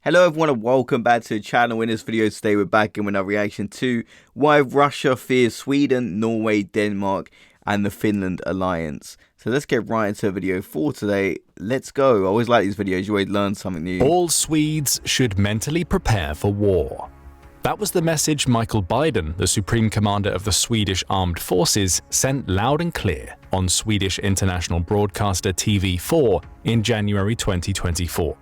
Hello everyone and welcome back to the channel. In this video today we're back in with a reaction to why Russia fears Sweden, Norway, Denmark and the Finland alliance. So let's get right into the video for today. Let's go. I always like these videos, you always learn something new. All Swedes should mentally prepare for war. That was the message Michael Biden, the Supreme Commander of the Swedish Armed Forces, sent loud and clear on Swedish international broadcaster TV4 in January 2024.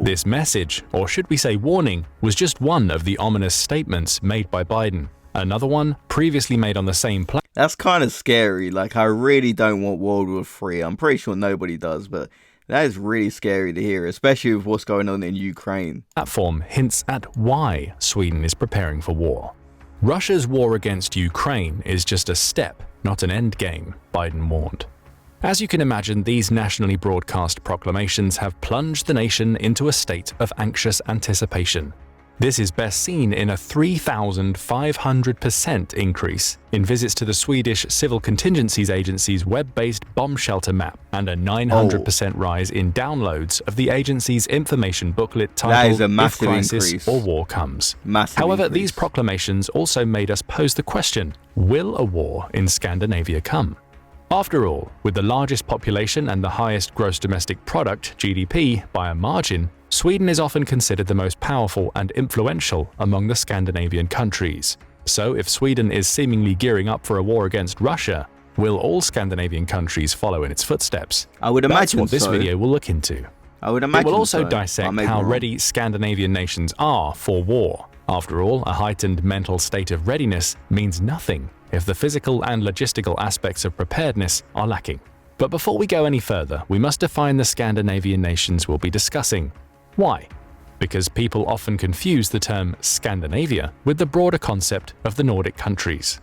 This message, or should we say warning, was just one of the ominous statements made by Biden. Another one, previously made on the same platform. That's kind of scary. Like, I really don't want World War III. I'm pretty sure nobody does, but that is really scary to hear, especially with what's going on in Ukraine. Platform hints at why Sweden is preparing for war. Russia's war against Ukraine is just a step, not an end game, Biden warned. As you can imagine, these nationally broadcast proclamations have plunged the nation into a state of anxious anticipation. This is best seen in a 3,500% increase in visits to the Swedish Civil Contingencies Agency's web-based bomb shelter map and a 900% rise in downloads of the agency's information booklet titled If Crisis or War Comes. However, these proclamations also made us pose the question, will a war in Scandinavia come? After all, with the largest population and the highest gross domestic product, GDP, by a margin, Sweden is often considered the most powerful and influential among the Scandinavian countries. So if Sweden is seemingly gearing up for a war against Russia, will all Scandinavian countries follow in its footsteps? I would imagine that's what this video will look into. I would imagine it will also dissect how ready Scandinavian nations are for war. After all, a heightened mental state of readiness means nothing if the physical and logistical aspects of preparedness are lacking. But before we go any further, we must define the Scandinavian nations we'll be discussing. Why? Because people often confuse the term Scandinavia with the broader concept of the Nordic countries.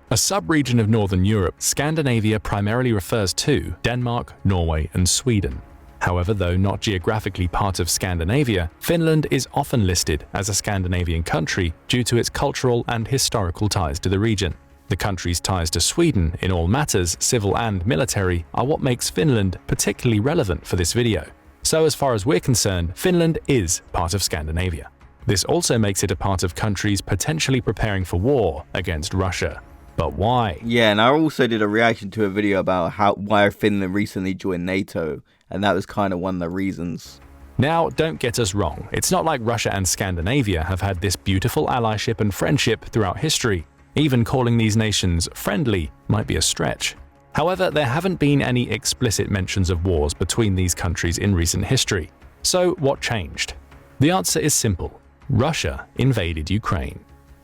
A sub-region of Northern Europe, Scandinavia primarily refers to Denmark, Norway, and Sweden. However, though not geographically part of Scandinavia, Finland is often listed as a Scandinavian country due to its cultural and historical ties to the region. The country's ties to Sweden in all matters, civil and military, are what makes Finland particularly relevant for this video. So as far as we're concerned, Finland is part of Scandinavia. This also makes it a part of countries potentially preparing for war against Russia. But why? Yeah, and I also did a reaction to a video about why Finland recently joined NATO, and that was kind of one of the reasons. Now, don't get us wrong, it's not like Russia and Scandinavia have had this beautiful allyship and friendship throughout history. Even calling these nations friendly might be a stretch. However, there haven't been any explicit mentions of wars between these countries in recent history. So what changed? The answer is simple. Russia invaded Ukraine.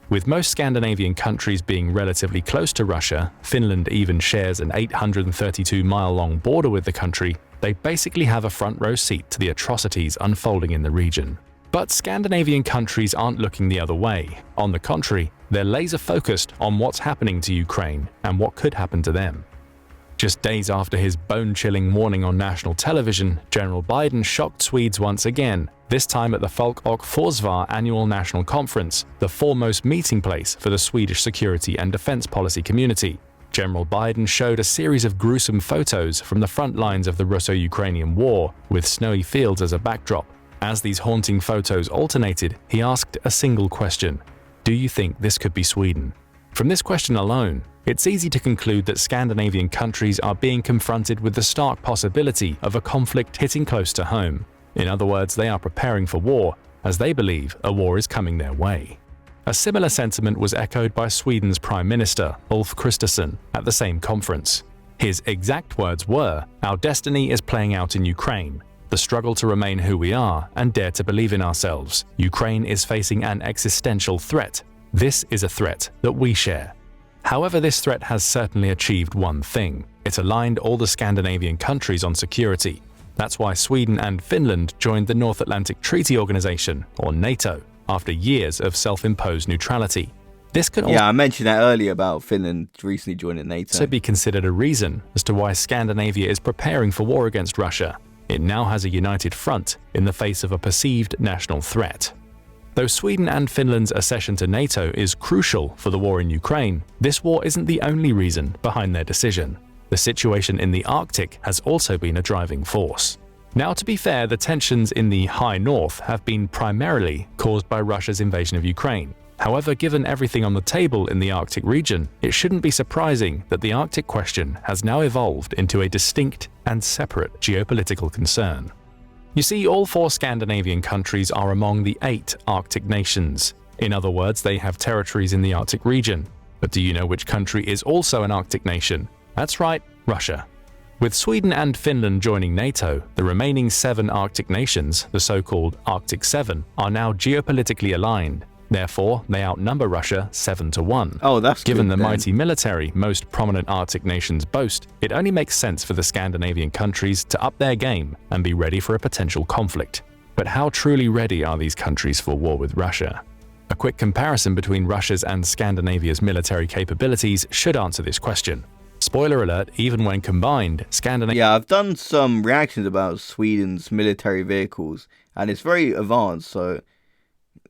With most Scandinavian countries being relatively close to Russia, Finland even shares an 832-mile-long border with the country, they basically have a front-row seat to the atrocities unfolding in the region. But Scandinavian countries aren't looking the other way. On the contrary, they're laser-focused on what's happening to Ukraine and what could happen to them. Just days after his bone-chilling warning on national television, General Biden shocked Swedes once again, this time at the Folk och Försvar annual national conference, the foremost meeting place for the Swedish security and defense policy community. General Biden showed a series of gruesome photos from the front lines of the Russo-Ukrainian war, with snowy fields as a backdrop. As these haunting photos alternated, he asked a single question. Do you think this could be Sweden? From this question alone, it's easy to conclude that Scandinavian countries are being confronted with the stark possibility of a conflict hitting close to home. In other words, they are preparing for war, as they believe a war is coming their way. A similar sentiment was echoed by Sweden's Prime Minister, Ulf Kristersson, at the same conference. His exact words were, "Our destiny is playing out in Ukraine. The struggle to remain who we are and dare to believe in ourselves. Ukraine is facing an existential threat. This is a threat that we share." However, this threat has certainly achieved one thing. It aligned all the Scandinavian countries on security. That's why Sweden and Finland joined the North Atlantic Treaty Organization, or NATO, after years of self-imposed neutrality. This could I mentioned that earlier about Finland recently joining NATO. Also be considered a reason as to why Scandinavia is preparing for war against Russia. It now has a united front in the face of a perceived national threat. Though Sweden and Finland's accession to NATO is crucial for the war in Ukraine, this war isn't the only reason behind their decision. The situation in the Arctic has also been a driving force. Now, to be fair, the tensions in the high north have been primarily caused by Russia's invasion of Ukraine. However, given everything on the table in the Arctic region, it shouldn't be surprising that the Arctic question has now evolved into a distinct and separate geopolitical concern. You see, all 4 Scandinavian countries are among the 8 Arctic nations. In other words, they have territories in the Arctic region. But do you know which country is also an Arctic nation? That's right, Russia. With Sweden and Finland joining NATO, the remaining 7 Arctic nations, the so-called Arctic 7, are now geopolitically aligned. Therefore, they outnumber Russia 7-1. Oh, that's Given good, the then. mighty military most prominent Arctic nations boast, it only makes sense for the Scandinavian countries to up their game and be ready for a potential conflict. But how truly ready are these countries for war with Russia? A quick comparison between Russia's and Scandinavia's military capabilities should answer this question. Spoiler alert, even when combined, Scandinavia... Yeah, I've done some reactions about Sweden's military vehicles, and it's very advanced, so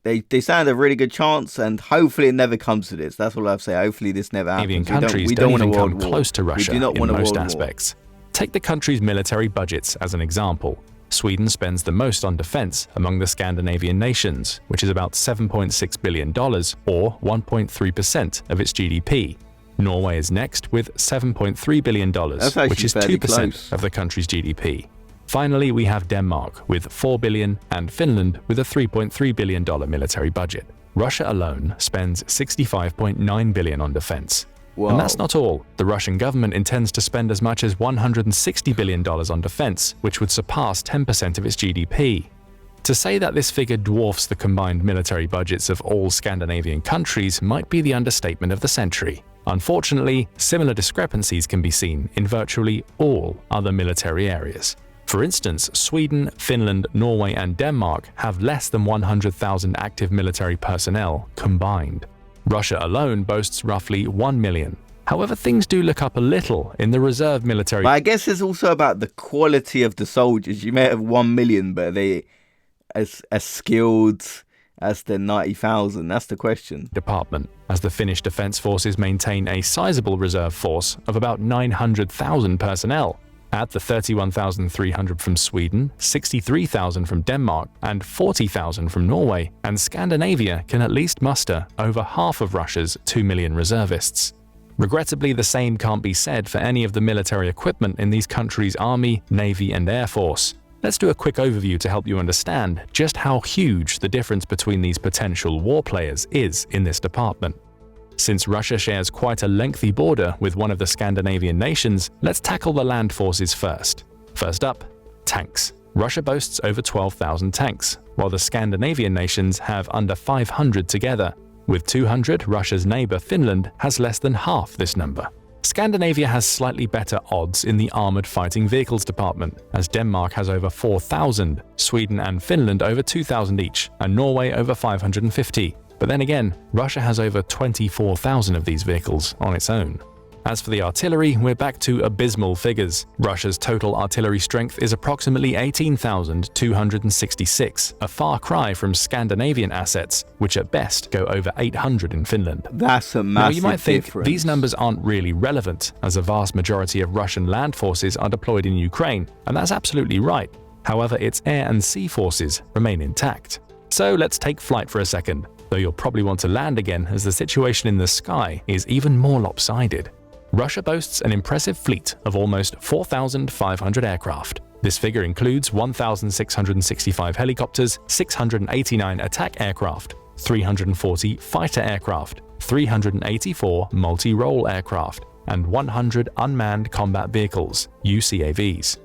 they stand a really good chance, and hopefully it never comes to this. That's all I have to say. Hopefully this never happens. countries we don't want a even world come war. close to Russia We do not in want a most world war. aspects. Take the country's military budgets as an example. Sweden spends the most on defense among the Scandinavian nations, which is about $7.6 billion, or 1.3% of its GDP. Norway is next with $7.3 billion, which is 2% close. of the country's GDP. Finally, we have Denmark with $4 billion and Finland with a $3.3 billion military budget. Russia alone spends $65.9 billion on defense. Wow. And that's not all. The Russian government intends to spend as much as $160 billion on defense, which would surpass 10% of its GDP. To say that this figure dwarfs the combined military budgets of all Scandinavian countries might be the understatement of the century. Unfortunately, similar discrepancies can be seen in virtually all other military areas. For instance, Sweden, Finland, Norway, and Denmark have less than 100,000 active military personnel combined. Russia alone boasts roughly 1 million. However, things do look up a little in the reserve military. But I guess it's also about the quality of the soldiers. You may have 1 million, but are they as skilled as the 90,000? That's the question. Department, as the Finnish Defence Forces maintain a sizable reserve force of about 900,000 personnel. Add the 31,300 from Sweden, 63,000 from Denmark, and 40,000 from Norway, and Scandinavia can at least muster over half of Russia's 2 million reservists. Regrettably, the same can't be said for any of the military equipment in these countries' army, navy, and air force. Let's do a quick overview to help you understand just how huge the difference between these potential war players is in this department. Since Russia shares quite a lengthy border with one of the Scandinavian nations, let's tackle the land forces first. First up, tanks. Russia boasts over 12,000 tanks, while the Scandinavian nations have under 500 together. With 200, Russia's neighbor Finland has less than half this number. Scandinavia has slightly better odds in the armored fighting vehicles department, as Denmark has over 4,000, Sweden and Finland over 2,000 each, and Norway over 550. But then again, Russia has over 24,000 of these vehicles on its own. As for the artillery, we're back to abysmal figures. Russia's total artillery strength is approximately 18,266, a far cry from Scandinavian assets, which at best go over 800 in Finland. That's a massive Now, you might think difference. these numbers aren't really relevant, as a vast majority of Russian land forces are deployed in Ukraine, and that's absolutely right. However, its air and sea forces remain intact. So let's take flight for a second, though you'll probably want to land again as the situation in the sky is even more lopsided. Russia boasts an impressive fleet of almost 4,500 aircraft. This figure includes 1,665 helicopters, 689 attack aircraft, 340 fighter aircraft, 384 multi-role aircraft, and 100 unmanned combat vehicles, UCAVs.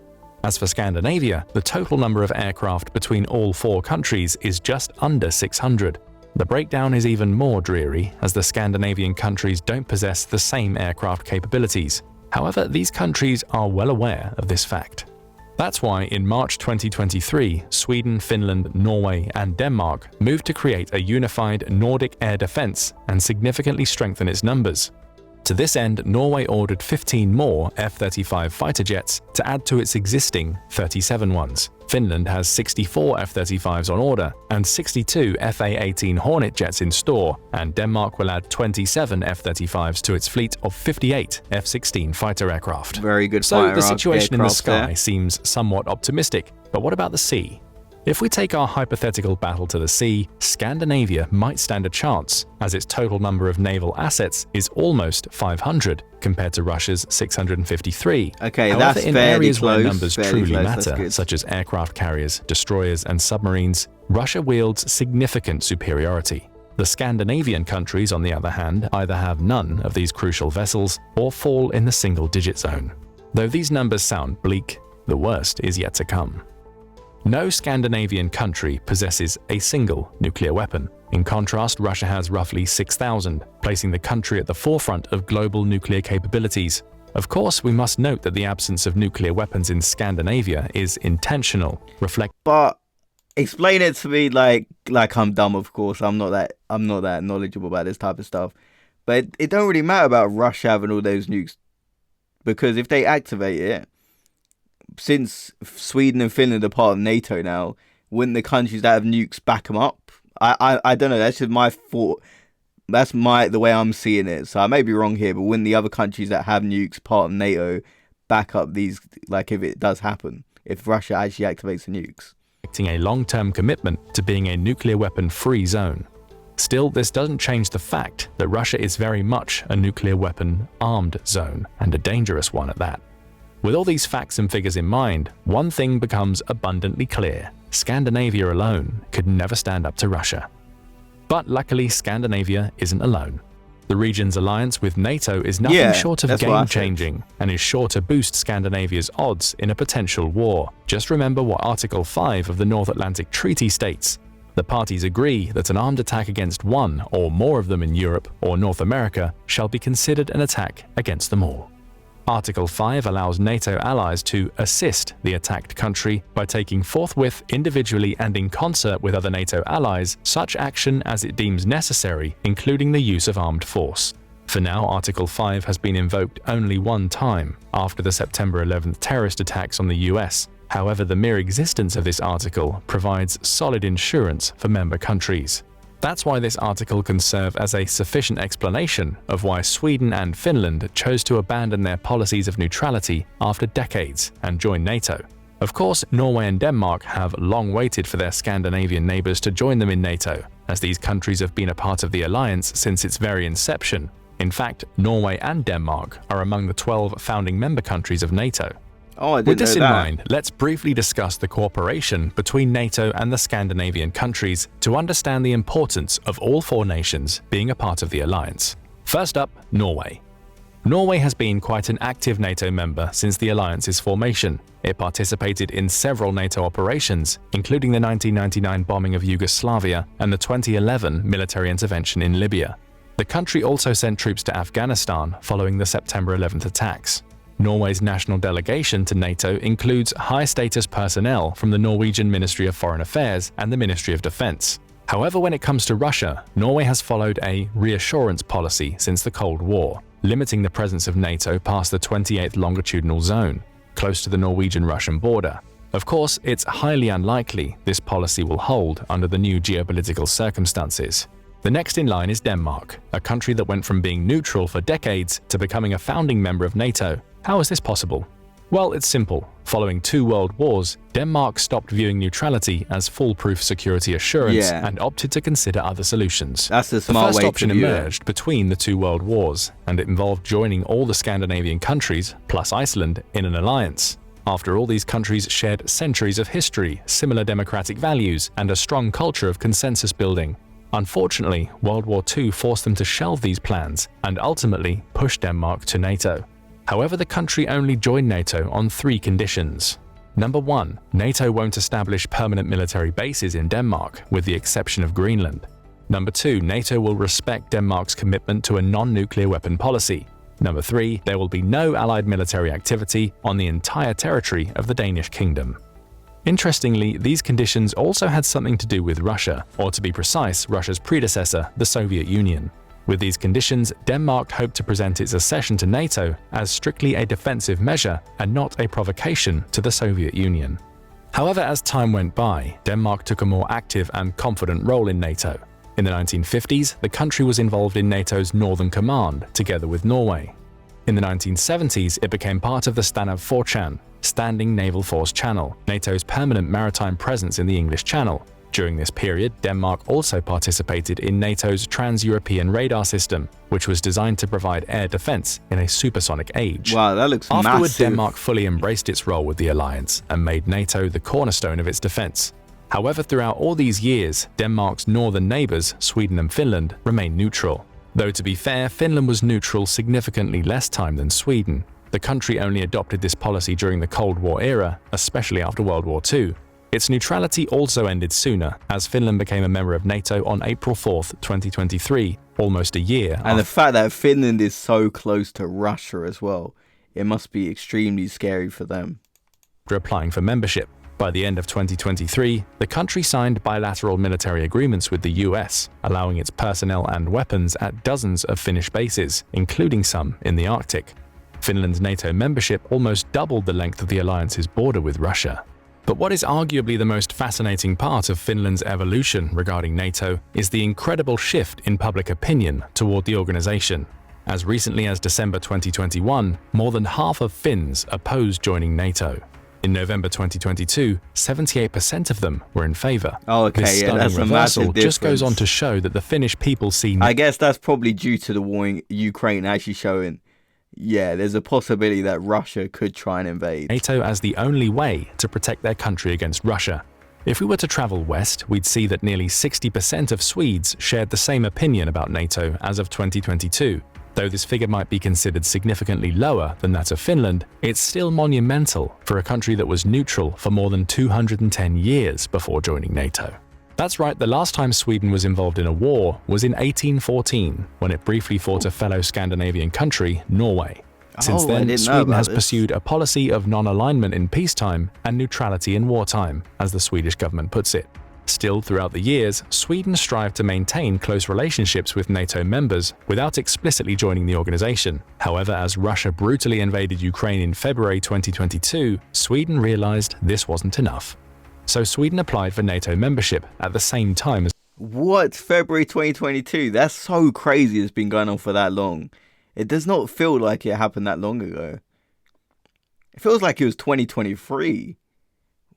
As for Scandinavia, the total number of aircraft between all 4 countries is just under 600. The breakdown is even more dreary, as the Scandinavian countries don't possess the same aircraft capabilities. However, these countries are well aware of this fact. That's why in March 2023, Sweden, Finland, Norway, and Denmark moved to create a unified Nordic air defense and significantly strengthen its numbers. To this end, Norway ordered 15 more F-35 fighter jets to add to its existing 37 ones. Finland has 64 F-35s on order and 62 FA-18 Hornet jets in store, and Denmark will add 27 F-35s to its fleet of 58 F-16 fighter aircraft. Very good So fighter the situation in the aircraft sky there. seems somewhat optimistic, But what about the sea? If we take our hypothetical battle to the sea, Scandinavia might stand a chance, as its total number of naval assets is almost 500, compared to Russia's 653. Okay, However, that's in fairly areas close, where numbers fairly truly close, that's matter, good. such as aircraft carriers, destroyers, and submarines, Russia wields significant superiority. The Scandinavian countries, on the other hand, either have none of these crucial vessels or fall in the single-digit zone. Though these numbers sound bleak, the worst is yet to come. No Scandinavian country possesses a single nuclear weapon. In contrast, Russia has roughly 6,000, placing the country at the forefront of global nuclear capabilities. Of course, we must note that the absence of nuclear weapons in Scandinavia is intentional, But explain it to me like I'm dumb, of course. I'm not that knowledgeable about this type of stuff. But it don't really matter about Russia having all those nukes, because if they activate it, since Sweden and Finland are part of NATO now, wouldn't the countries that have nukes back them up? I don't know. That's just my thought. That's the way I'm seeing it. So I may be wrong here, but wouldn't the other countries that have nukes part of NATO back up these? Like if it does happen, if Russia actually activates the nukes, reflecting a long-term commitment to being a nuclear weapon-free zone. Still, this doesn't change the fact that Russia is very much a nuclear weapon-armed zone, and a dangerous one at that. With all these facts and figures in mind, one thing becomes abundantly clear: Scandinavia alone could never stand up to Russia. But luckily, Scandinavia isn't alone. The region's alliance with NATO is nothing short of game-changing and is sure to boost Scandinavia's odds in a potential war. Just remember what Article 5 of the North Atlantic Treaty states. The parties agree that an armed attack against one or more of them in Europe or North America shall be considered an attack against them all. Article 5 allows NATO allies to assist the attacked country by taking forthwith, individually and in concert with other NATO allies, such action as it deems necessary, including the use of armed force. For now, Article 5 has been invoked only one time, after the September 11th terrorist attacks on the US. However, the mere existence of this article provides solid insurance for member countries. That's why this article can serve as a sufficient explanation of why Sweden and Finland chose to abandon their policies of neutrality after decades and join NATO. Of course, Norway and Denmark have long waited for their Scandinavian neighbors to join them in NATO, as these countries have been a part of the alliance since its very inception. In fact, Norway and Denmark are among the 12 founding member countries of NATO. Oh, I didn't With this know in that. mind, let's briefly discuss the cooperation between NATO and the Scandinavian countries to understand the importance of all four nations being a part of the alliance. First up, Norway. Norway has been quite an active NATO member since the alliance's formation. It participated in several NATO operations, including the 1999 bombing of Yugoslavia and the 2011 military intervention in Libya. The country also sent troops to Afghanistan following the September 11th attacks. Norway's national delegation to NATO includes high-status personnel from the Norwegian Ministry of Foreign Affairs and the Ministry of Defense. However, when it comes to Russia, Norway has followed a reassurance policy since the Cold War, limiting the presence of NATO past the 28th longitudinal zone, close to the Norwegian-Russian border. Of course, it's highly unlikely this policy will hold under the new geopolitical circumstances. The next in line is Denmark, a country that went from being neutral for decades to becoming a founding member of NATO. How is this possible? Well, it's simple. Following 2 world wars, Denmark stopped viewing neutrality as foolproof security assurance and opted to consider other solutions. That's the The smart first way option to do it. emerged between the 2 world wars, and it involved joining all the Scandinavian countries, plus Iceland, in an alliance. After all, these countries shared centuries of history, similar democratic values, and a strong culture of consensus building. Unfortunately, World War II forced them to shelve these plans and ultimately pushed Denmark to NATO. However, the country only joined NATO on 3 conditions. Number 1, NATO won't establish permanent military bases in Denmark, with the exception of Greenland. Number 2, NATO will respect Denmark's commitment to a non-nuclear weapon policy. Number 3, there will be no allied military activity on the entire territory of the Danish kingdom. Interestingly, these conditions also had something to do with Russia, or to be precise, Russia's predecessor, the Soviet Union. With these conditions, Denmark hoped to present its accession to NATO as strictly a defensive measure and not a provocation to the Soviet Union. However, as time went by, Denmark took a more active and confident role in NATO. In the 1950s, the country was involved in NATO's Northern Command, together with Norway. In the 1970s, it became part of the Stanav Standing Naval Force Channel, NATO's permanent maritime presence in the English Channel. During this period, Denmark also participated in NATO's Trans-European Radar System, which was designed to provide air defense in a supersonic age. Wow, that looks Afterward, massive. Denmark fully embraced its role with the alliance and made NATO the cornerstone of its defense. However, throughout all these years, Denmark's northern neighbors, Sweden and Finland, remained neutral. Though to be fair, Finland was neutral significantly less time than Sweden. The country only adopted this policy during the Cold War era, especially after World War II. Its neutrality also ended sooner, as Finland became a member of NATO on April 4, 2023, almost a year And the fact that Finland is so close to Russia as well, it must be extremely scary for them. after applying for membership. By the end of 2023, the country signed bilateral military agreements with the US, allowing its personnel and weapons at dozens of Finnish bases, including some in the Arctic. Finland's NATO membership almost doubled the length of the alliance's border with Russia. But what is arguably the most fascinating part of Finland's evolution regarding NATO is the incredible shift in public opinion toward the organization. As recently as December 2021, more than half of Finns opposed joining NATO. In November 2022, 78% of them were in favor. Oh, okay, This yeah, stunning that's a reversal massive just goes on difference. to show that the Finnish people see I guess that's probably due to the war in Ukraine actually showing, yeah, there's a possibility that Russia could try and invade. NATO as the only way to protect their country against Russia. If we were to travel west, we'd see that nearly 60% of Swedes shared the same opinion about NATO as of 2022. Though this figure might be considered significantly lower than that of Finland, it's still monumental for a country that was neutral for more than 210 years before joining NATO. That's right, the last time Sweden was involved in a war was in 1814, when it briefly fought a fellow Scandinavian country, Norway. Since I then, didn't know Sweden about has this. pursued a policy of non-alignment in peacetime and neutrality in wartime, as the Swedish government puts it. Still, throughout the years, Sweden strived to maintain close relationships with NATO members without explicitly joining the organization. However, as Russia brutally invaded Ukraine in February 2022, Sweden realized this wasn't enough. So Sweden applied for NATO membership at the same time as What? February 2022? That's so crazy it's been going on for that long. It does not feel like it happened that long ago. It feels like it was 2023.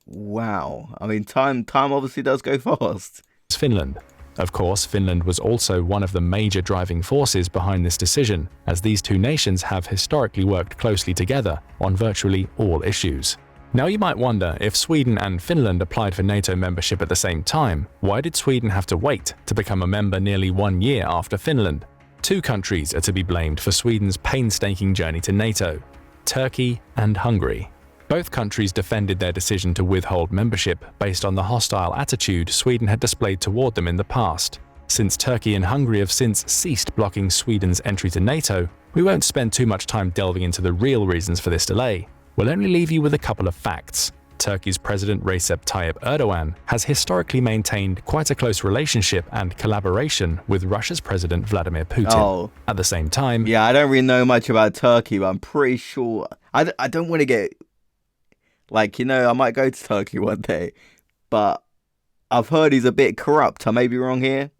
Wow. I mean, time obviously does go fast. Finland. Of course, Finland was also one of the major driving forces behind this decision, as these two nations have historically worked closely together on virtually all issues. Now you might wonder, if Sweden and Finland applied for NATO membership at the same time, why did Sweden have to wait to become a member nearly 1 year after Finland? Two countries are to be blamed for Sweden's painstaking journey to NATO: Turkey and Hungary. Both countries defended their decision to withhold membership based on the hostile attitude Sweden had displayed toward them in the past. Since Turkey and Hungary have since ceased blocking Sweden's entry to NATO, we won't spend too much time delving into the real reasons for this delay. We'll only leave you with a couple of facts. Turkey's President Recep Tayyip Erdogan has historically maintained quite a close relationship and collaboration with Russia's President Vladimir Putin. Oh. At the same time, Yeah, I don't really know much about Turkey, but I'm pretty sure... I don't want to get... Like, I might go to Turkey one day, but I've heard he's a bit corrupt. I may be wrong here,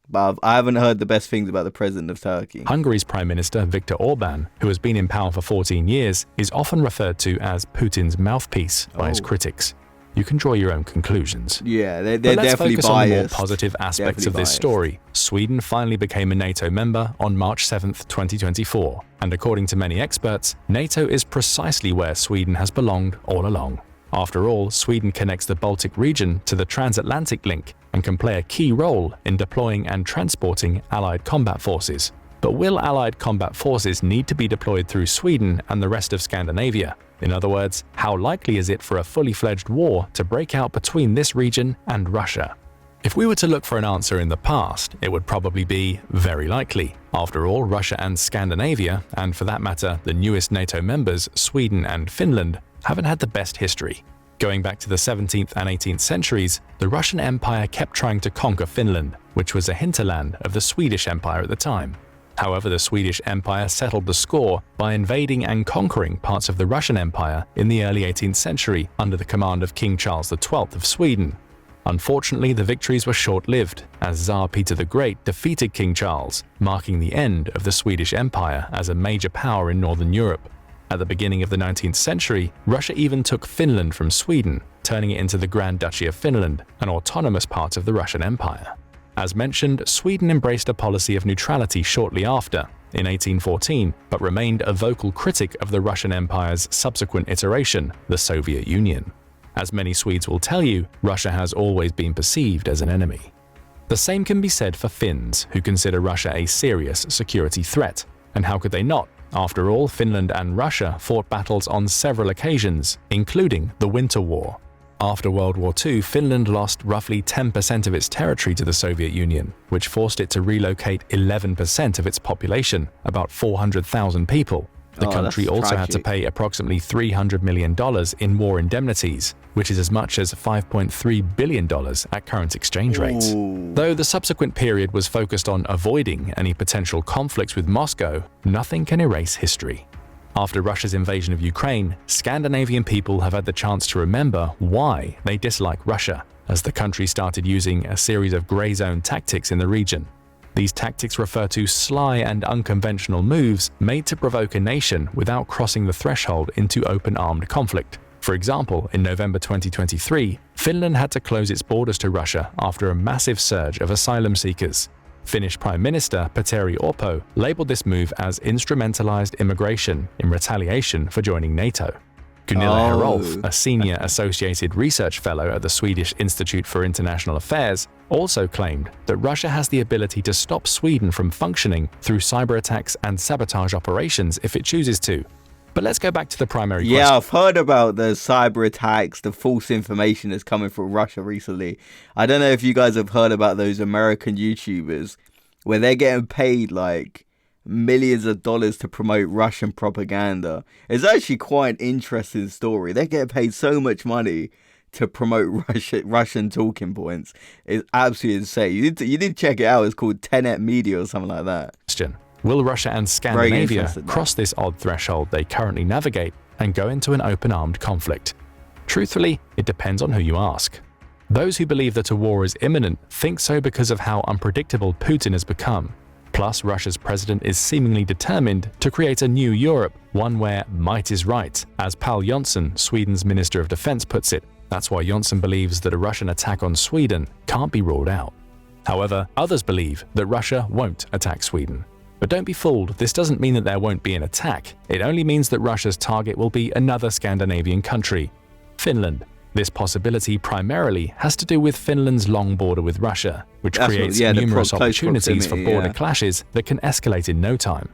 but I haven't heard the best things about the president of Turkey. Hungary's Prime Minister Viktor Orbán, who has been in power for 14 years, is often referred to as Putin's mouthpiece by his critics. You can draw your own conclusions. Yeah, they're But let's definitely focus on the more biased. positive aspects Definitely of this biased. story. Sweden finally became a NATO member on March 7, 2024. And according to many experts, NATO is precisely where Sweden has belonged all along. After all, Sweden connects the Baltic region to the transatlantic link and can play a key role in deploying and transporting Allied combat forces. But will Allied combat forces need to be deployed through Sweden and the rest of Scandinavia? In other words, how likely is it for a fully fledged war to break out between this region and Russia? If we were to look for an answer in the past, it would probably be very likely. After all, Russia and Scandinavia, and for that matter, the newest NATO members, Sweden and Finland, haven't had the best history. Going back to the 17th and 18th centuries, the Russian Empire kept trying to conquer Finland, which was a hinterland of the Swedish Empire at the time. However, the Swedish Empire settled the score by invading and conquering parts of the Russian Empire in the early 18th century under the command of King Charles XII of Sweden. Unfortunately, the victories were short-lived, as Tsar Peter the Great defeated King Charles, marking the end of the Swedish Empire as a major power in Northern Europe. At the beginning of the 19th century, Russia even took Finland from Sweden, turning it into the Grand Duchy of Finland, an autonomous part of the Russian Empire. As mentioned, Sweden embraced a policy of neutrality shortly after, in 1814, but remained a vocal critic of the Russian Empire's subsequent iteration, the Soviet Union. As many Swedes will tell you, Russia has always been perceived as an enemy. The same can be said for Finns, who consider Russia a serious security threat. And how could they not? After all, Finland and Russia fought battles on several occasions, including the Winter War. After World War II, Finland lost roughly 10% of its territory to the Soviet Union, which forced it to relocate 11% of its population, about 400,000 people. The country also had to pay approximately $300 million in war indemnities, which is as much as $5.3 billion at current exchange rates. Ooh. Though the subsequent period was focused on avoiding any potential conflicts with Moscow, nothing can erase history. After Russia's invasion of Ukraine, Scandinavian people have had the chance to remember why they dislike Russia, as the country started using a series of grey zone tactics in the region. These tactics refer to sly and unconventional moves made to provoke a nation without crossing the threshold into open armed conflict. For example, in November 2023, Finland had to close its borders to Russia after a massive surge of asylum seekers. Finnish Prime Minister Petteri Orpo labeled this move as instrumentalized immigration in retaliation for joining NATO. Gunilla Herolf, a senior associated research fellow at the Swedish Institute for International Affairs, also claimed that Russia has the ability to stop Sweden from functioning through cyber attacks and sabotage operations if it chooses to. But let's go back to the primary question. Yeah, I've heard about the cyber attacks, the false information that's coming from Russia recently. I don't know if you guys have heard about those American YouTubers where they're getting paid like millions of dollars to promote Russian propaganda. It's actually quite an interesting story. They get paid so much money to promote Russian talking points. It's absolutely insane. You did check it out. It's called Tenet Media or something like that. Will Russia and Scandinavia cross this odd threshold they currently navigate and go into an open armed conflict? Truthfully, it depends on who you ask. Those who believe that a war is imminent think so because of how unpredictable Putin has become. Plus, Russia's president is seemingly determined to create a new Europe, one where might is right, as Pål Jonson, Sweden's Minister of Defense, puts it. That's why Jonson believes that a Russian attack on Sweden can't be ruled out. However, others believe that Russia won't attack Sweden. But don't be fooled, this doesn't mean that there won't be an attack. It only means that Russia's target will be another Scandinavian country, Finland. This possibility primarily has to do with Finland's long border with Russia, which creates numerous opportunities for border clashes that can escalate in no time.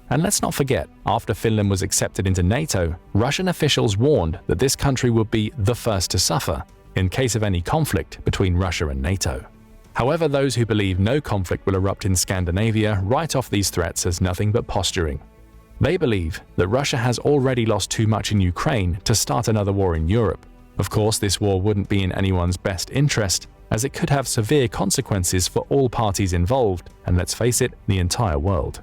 And let's not forget, after Finland was accepted into NATO, Russian officials warned that this country would be the first to suffer in case of any conflict between Russia and NATO. However, those who believe no conflict will erupt in Scandinavia write off these threats as nothing but posturing. They believe that Russia has already lost too much in Ukraine to start another war in Europe. Of course, this war wouldn't be in anyone's best interest, as it could have severe consequences for all parties involved, and let's face it, the entire world.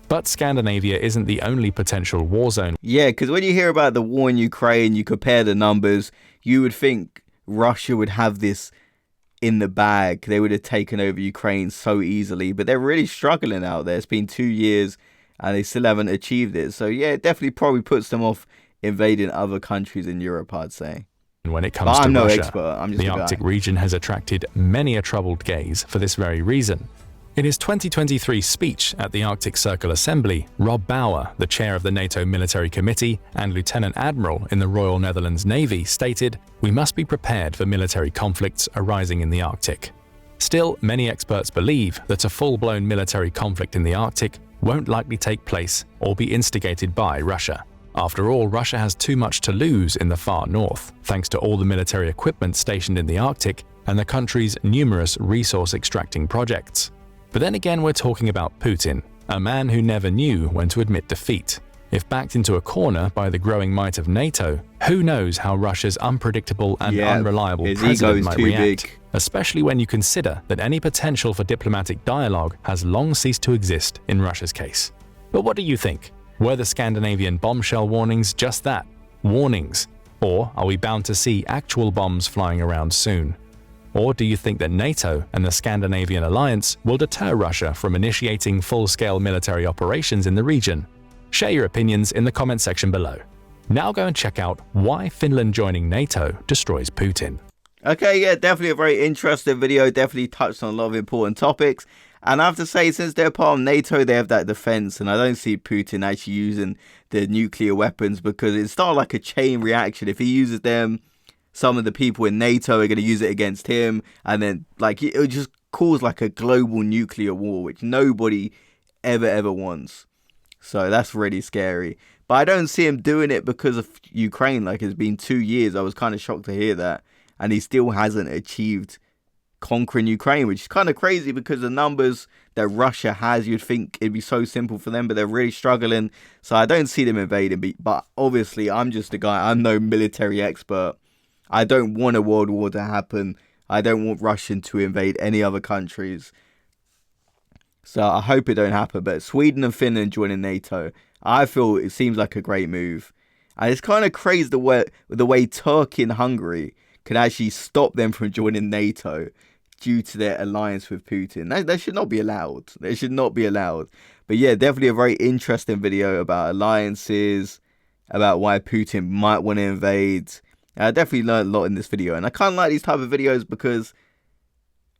But Scandinavia isn't the only potential war zone. Yeah, because when you hear about the war in Ukraine, you compare the numbers, you would think Russia would have this in the bag. They would have taken over Ukraine so easily, but they're really struggling out there. It's been 2 years and they still haven't achieved it. So yeah, it definitely probably puts them off invading other countries in Europe, I'd say. When it comes to no Russia, expert. I'm just the Arctic region has attracted many a troubled gaze for this very reason. In his 2023 speech at the Arctic Circle Assembly, Rob Bauer, the chair of the NATO Military Committee and Lieutenant Admiral in the Royal Netherlands Navy, stated, "We must be prepared for military conflicts arising in the Arctic." Still, many experts believe that a full-blown military conflict in the Arctic won't likely take place or be instigated by Russia. After all, Russia has too much to lose in the far north, thanks to all the military equipment stationed in the Arctic and the country's numerous resource-extracting projects. But then again, we're talking about Putin, a man who never knew when to admit defeat. If backed into a corner by the growing might of NATO, who knows how Russia's unpredictable and unreliable president might react, especially when you consider that any potential for diplomatic dialogue has long ceased to exist in Russia's case. But what do you think? Were the Scandinavian bombshell warnings just that, warnings? Or are we bound to see actual bombs flying around soon? Or do you think that NATO and the Scandinavian alliance will deter Russia from initiating full-scale military operations in the region? Share your opinions in the comment section below. Now go and check out why Finland joining NATO destroys Putin. Okay, yeah, definitely a very interesting video. Definitely touched on a lot of important topics. And I have to say, since they're part of NATO, they have that defense. And I don't see Putin actually using the nuclear weapons, because it's not like a chain reaction. If he uses them, some of the people in NATO are going to use it against him. And then, like, it would just cause like a global nuclear war, which nobody ever wants. So that's really scary. But I don't see him doing it because of Ukraine. Like, it's been 2 years. I was kind of shocked to hear that. And he still hasn't achieved conquering Ukraine, which is kind of crazy because the numbers that Russia has, you'd think it'd be so simple for them, but they're really struggling. So I don't see them invading. But obviously, I'm just a guy. I'm no military expert. I don't want a world war to happen. I don't want Russia to invade any other countries. So I hope it don't happen. But Sweden and Finland joining NATO, I feel it seems like a great move. And it's kind of crazy the way Turkey and Hungary can actually stop them from joining NATO due to their alliance with Putin. That should not be allowed. They should not be allowed. But yeah, definitely a very interesting video about alliances, about why Putin might want to invade. I definitely learned a lot in this video. And I kind of like these type of videos because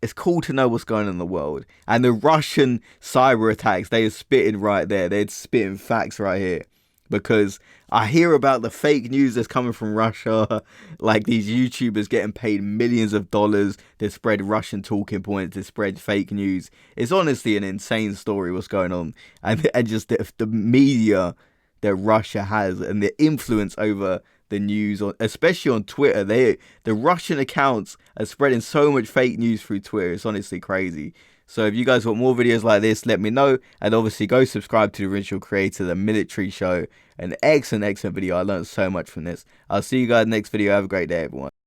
it's cool to know what's going on in the world. And the Russian cyber attacks, they are spitting right there. They're spitting facts right here. Because I hear about the fake news that's coming from Russia, like these YouTubers getting paid millions of dollars to spread Russian talking points, to spread fake news. It's honestly an insane story what's going on. And just the media that Russia has and the influence over the news, especially on Twitter. The Russian accounts are spreading so much fake news through Twitter. It's honestly crazy. So if you guys want more videos like this, let me know. And obviously go subscribe to the original creator, The Military Show. An excellent video. I learned so much from this. I'll see you guys next video. Have a great day, everyone.